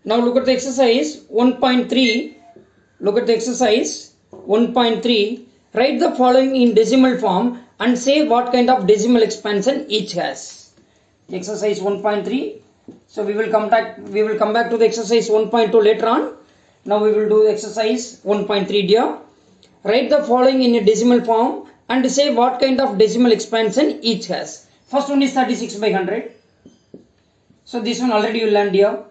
Now look at the exercise 1.3. Look at the exercise 1.3. Write the following in decimal form and say what kind of decimal expansion each has. Exercise 1.3. So we will come back to the exercise 1.2 later on. Now we will do exercise 1.3 dear. Write the following in a decimal form and say what kind of decimal expansion each has. First one is 36 by 100. So this one already you learned here.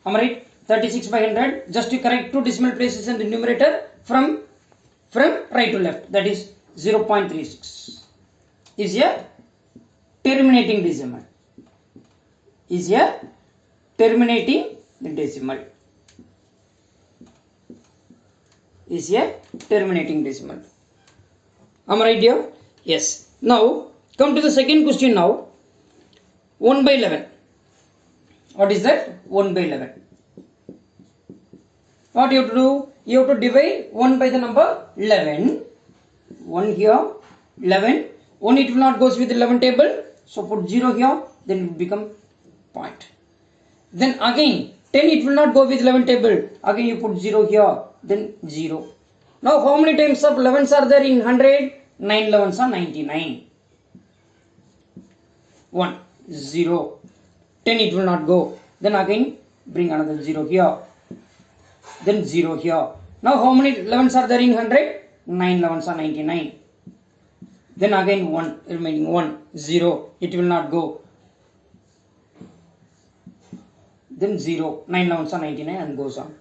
Am I right? 36 by 100. Just to correct two decimal places in the numerator from right to left. That is 0.36. Is a terminating decimal. Is a terminating decimal. Is a terminating decimal. Am I right here? Yes. Now come to the second question now. 1 by 11. What is that? 1 by 11. What you have to do? You have to divide 1 by the number 11. 1 here, 11. 1 it will not goes with 11 table. So put 0 here, then it will become point. Then again 10 it will not go with 11 table. Again you put 0 here, then 0. Now how many times of 11s are there in 100? 9 11s are 99. 1, 0. 10 it will not go. Then again bring another 0 here. Then 0 here. Now how many 11s are there in 100? 9 11s are 99. Then again 1, remaining 1, 0. It will not go. Then 0, 9 11s are 99 and goes on.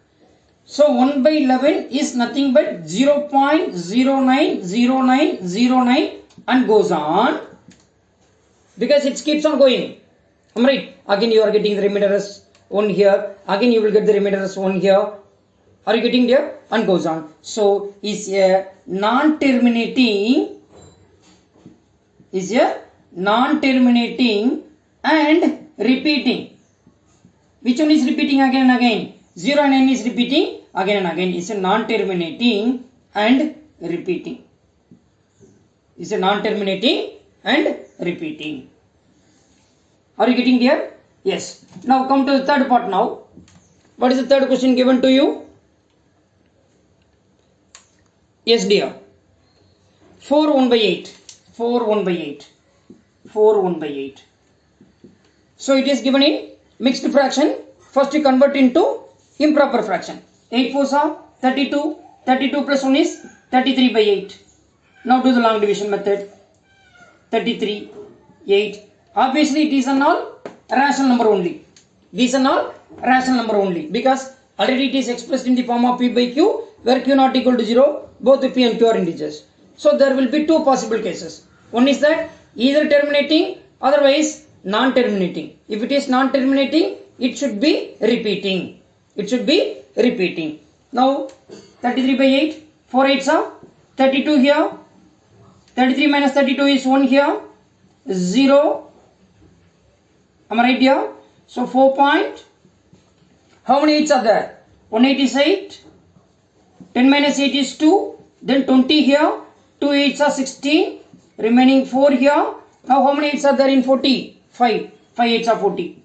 So 1 by 11 is nothing but 0.090909 and goes on. Because it keeps on going. Am I right? Again you are getting the remainder as 1 here. Again you will get the remainder as 1 here. Are you getting there? And goes on. So is a non-terminating and repeating. Which one is repeating again and again? 0 and n is repeating again and again. It's a non-terminating and repeating. It's a non-terminating and repeating. Are you getting there? Yes. Now come to the third part now. What is the third question given to you? Yes dear. 4 1 by 8. 4 1 by 8. 4 1 by 8. So it is given in mixed fraction. First you convert into improper fraction. 8 4s are 32. 32 plus 1 is 33 by 8. Now do the long division method. 33, 8. Obviously it is an all rational number only. These are all rational number only. Because already it is expressed in the form of p by q, where q not equal to 0. Both p and q are integers. So there will be two possible cases. One is that either terminating, otherwise non-terminating. If it is non-terminating, it should be repeating. It should be repeating. Now 33 by 8, 4 8s are 32 here. 33 minus 32 is 1 here. 0. Am I right here? So 4 point. How many 8s are there? 1 8 is 8. 10 minus 8 is 2. Then 20 here. 2 8s are 16. Remaining 4 here. Now how many 8s are there in 40? 5. 5 8s are 40.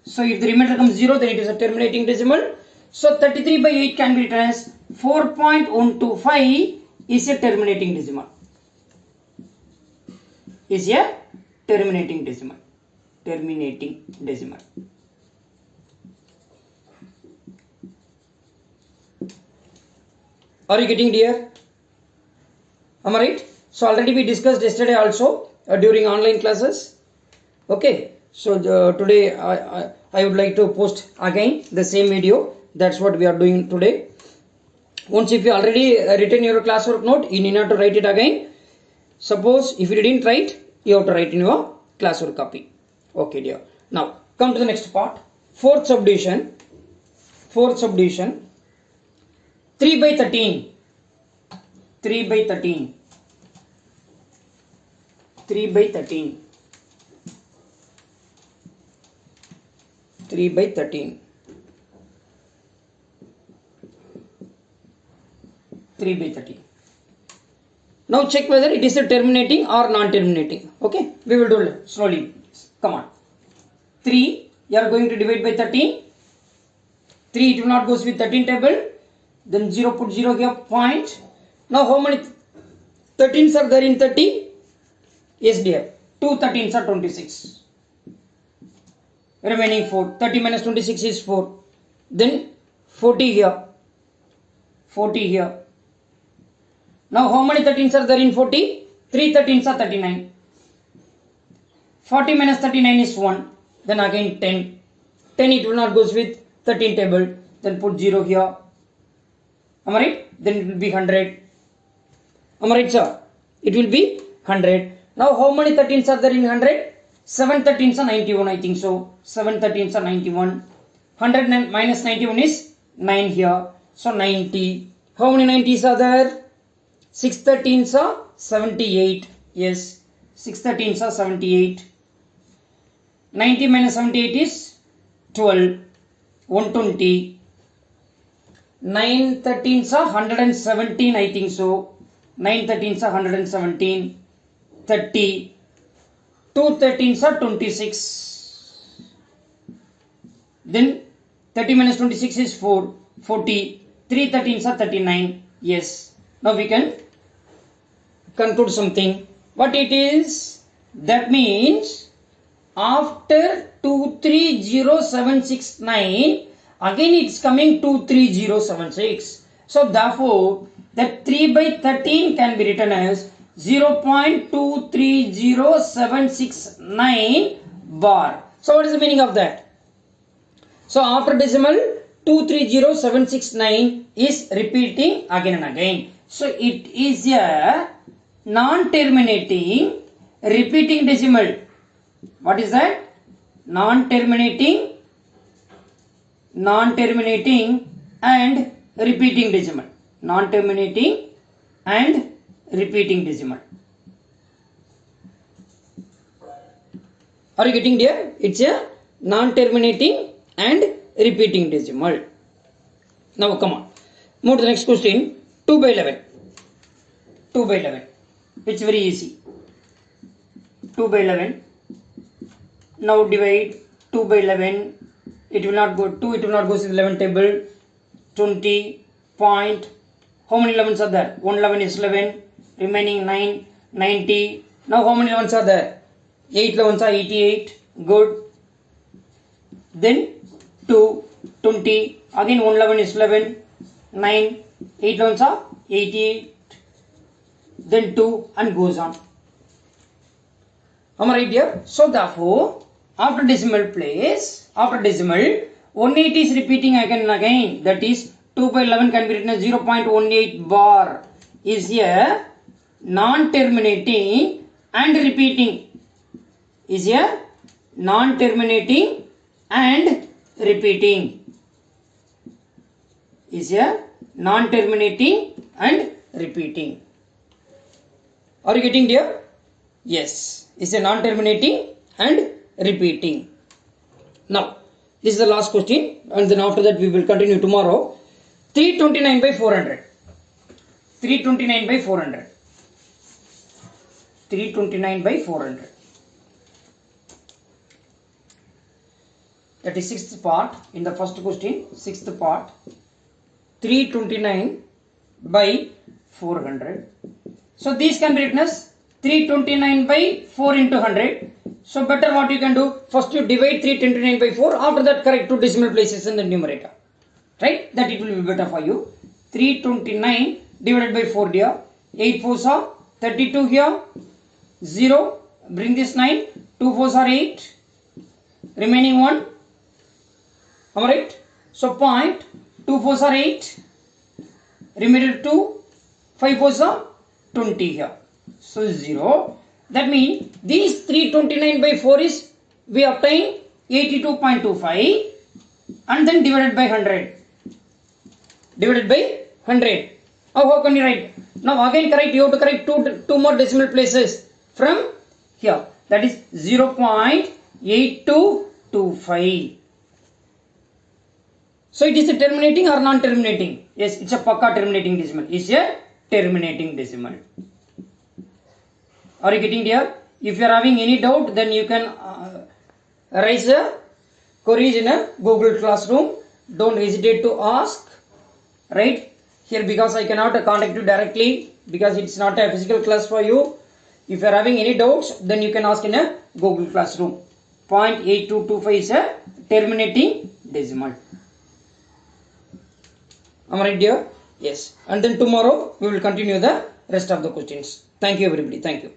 So if the remainder comes 0, then it is a terminating decimal. So 33 by 8 can be written as 4.125 is a terminating decimal. Is a terminating decimal. Terminating decimal. Are you getting dear? Am I right? So already we discussed yesterday also during online classes. Okay. So today I would like to post again the same video. That's what we are doing today. Once if you already written your classwork note, you need not to write it again. Suppose if you didn't write, you have to write in your classwork copy. Okay dear. Now come to the next part. Fourth subdivision. 3 by 13. 3 by 13. 3 by 13. 3 by 13. 3 by 13. Now check whether it is a terminating or non-terminating. Okay, we will do it slowly. Come on. 3 you are going to divide by 13. 3 it will not goes with 13 table. Then 0 put 0 here point. Now how many 13s are there in 30? Yes dear. 2 13s are 26. Remaining 4. 30 minus 26 is 4. Then 40 here. 40 here. Now how many 13s are there in 40? 3 13s are 39. 40 minus 39 is 1. Then again 10. 10 it will not goes with 13 table. Then put 0 here. Am I right? Then it will be 100. Am I right, sir? It will be 100. Now how many 13s are there in 100? 7 13s are 91, I think so. 7 13s are 91. 100 minus 91 is 9 here. So 90. How many 90s are there? 6 13s are 78. Yes. 6 13s are 78. 90 minus 78 is 12. 120. 9 13s are 117, I think so. 9 13s are 117. 30. 2 13s are 26. Then 30 minus 26 is 4. 40. 3 13s are 39. Yes. Now we can conclude something. What it is? That means after 230769, again it's coming 23076. So therefore, that 3 by 13 can be written as 0.230769 bar. So what is the meaning of that? So after decimal 230769 is repeating again and again. So it is a non-terminating repeating decimal. What is that? Non-terminating and repeating decimal. Non-terminating and repeating decimal. Are you getting there? It's a non-terminating and repeating decimal. Now come on. Move to the next question. 2 by 11. 2 by 11. It's very easy. 2 by 11. Now divide 2 by 11. It will not go 2. It will not go to the 11 table. 20 point. How many 11s are there? 1 11 is 11. Remaining 9. 90. Now how many 11s are there? 8 11s are 88. Good. Then 2. 20. Again 1 11 is 11. 9. 8 11s are 88. Then 2 and goes on. Am I right here? So therefore, after decimal place, after decimal, 180 is repeating again and again. That is 2 by 11 can be written as 0.18 bar is a non-terminating and repeating. Is a non-terminating and repeating. Is a non-terminating and repeating. Are you getting there? Yes. It's a non-terminating and repeating. Now, this is the last question, and then after that we will continue tomorrow. 329 by 400. 329 by 400. 329 by 400. That is sixth part in the first question. Sixth part. 329 by 400. So these can be written as 329 by 4 into 100. So better what you can do, first you divide 329 by 4, after that correct two decimal places in the numerator. Right? That it will be better for you. 329 divided by 4 here. 8 4s are 32 here. 0. Bring this 9. 2 4s are 8. Remaining 1. Am I right? So point. 2 4s are 8. Remaining 2. 5 4s are 20 here. So 0. That means these 329 by 4 is we obtain 82.25 and then divided by 100. Divided by 100. Now how can you write? Now again correct, you have to correct two more decimal places from here. That is 0.8225. So it is a terminating or non-terminating? Yes, it's a pakka terminating decimal. It's a terminating decimal. Are you getting there? If you are having any doubt, then you can raise a queries in a Google Classroom, don't hesitate to ask, right? Here, because I cannot contact you directly because it's not a physical class for you. If you are having any doubts, then you can ask in a Google Classroom. 0.8225 is a terminating decimal. Am I right, dear? Yes. And then tomorrow we will continue the rest of the questions. Thank you, everybody. Thank you.